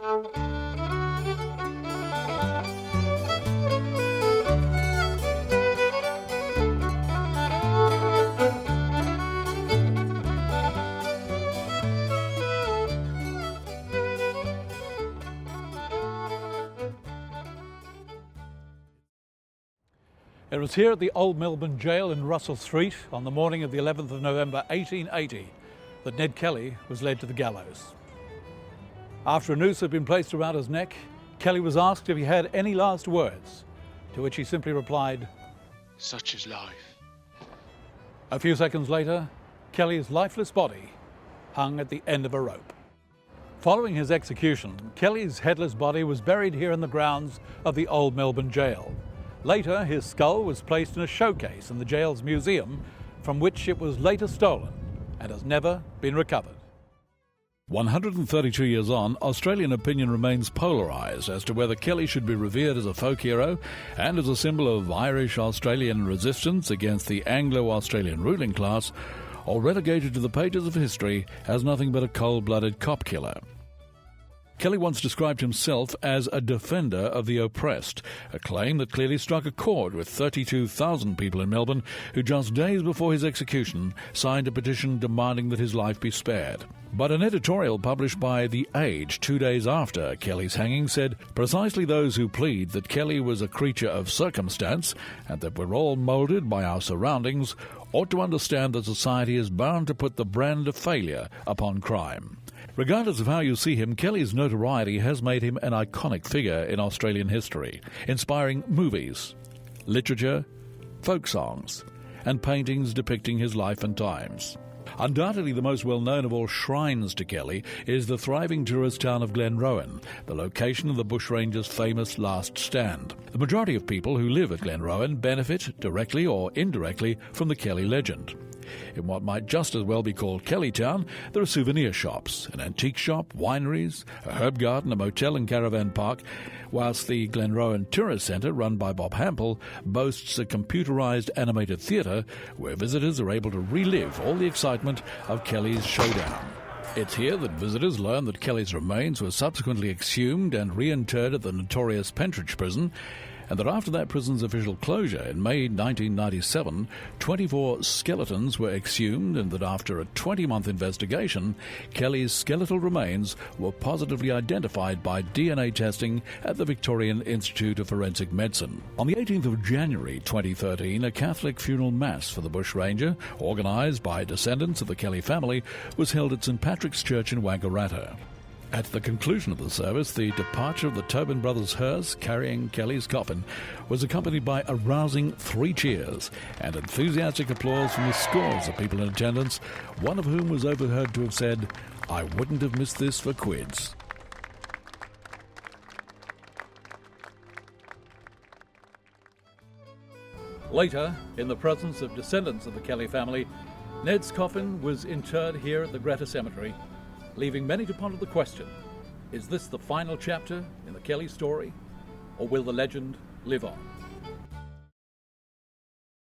It was here at the Old Melbourne Jail in Russell Street on the morning of the 11th of November 1880 that Ned Kelly was led to the gallows. After a noose had been placed around his neck, Kelly was asked if he had any last words, to which he simply replied, "Such is life." A few seconds later, Kelly's lifeless body hung at the end of a rope. Following his execution, Kelly's headless body was buried here in the grounds of the Old Melbourne Jail. Later, his skull was placed in a showcase in the jail's museum, from which it was later stolen and has never been recovered. 132 years on, Australian opinion remains polarised as to whether Kelly should be revered as a folk hero and as a symbol of Irish-Australian resistance against the Anglo-Australian ruling class, or relegated to the pages of history as nothing but a cold-blooded cop killer. Kelly once described himself as a defender of the oppressed, a claim that clearly struck a chord with 32,000 people in Melbourne who just days before his execution signed a petition demanding that his life be spared. But an editorial published by The Age 2 days after Kelly's hanging said precisely those who plead that Kelly was a creature of circumstance and that we're all moulded by our surroundings ought to understand that society is bound to put the brand of failure upon crime. Regardless of how you see him, Kelly's notoriety has made him an iconic figure in Australian history, inspiring movies, literature, folk songs, and paintings depicting his life and times. Undoubtedly the most well-known of all shrines to Kelly is the thriving tourist town of Glenrowan, the location of the bushrangers' famous Last Stand. The majority of people who live at Glenrowan benefit, directly or indirectly, from the Kelly legend. In what might just as well be called Kellytown, there are souvenir shops, an antique shop, wineries, a herb garden, a motel and caravan park, whilst the Glenrowan Tourist Centre, run by Bob Hampel, boasts a computerised animated theatre where visitors are able to relive all the excitement of Kelly's showdown. It's here that visitors learn that Kelly's remains were subsequently exhumed and reinterred at the notorious Pentridge prison, and that after that prison's official closure in May 1997, 24 skeletons were exhumed, and that after a 20-month investigation, Kelly's skeletal remains were positively identified by DNA testing at the Victorian Institute of Forensic Medicine. On the 18th of January 2013, a Catholic funeral mass for the bushranger, organised by descendants of the Kelly family, was held at St Patrick's Church in Wangaratta. At the conclusion of the service, the departure of the Tobin brothers' hearse carrying Kelly's coffin was accompanied by a rousing 3 cheers and enthusiastic applause from the scores of people in attendance, one of whom was overheard to have said, "I wouldn't have missed this for quids." Later, in the presence of descendants of the Kelly family, Ned's coffin was interred here at the Greta Cemetery, leaving many to ponder the question, is this the final chapter in the Kelly story, or will the legend live on?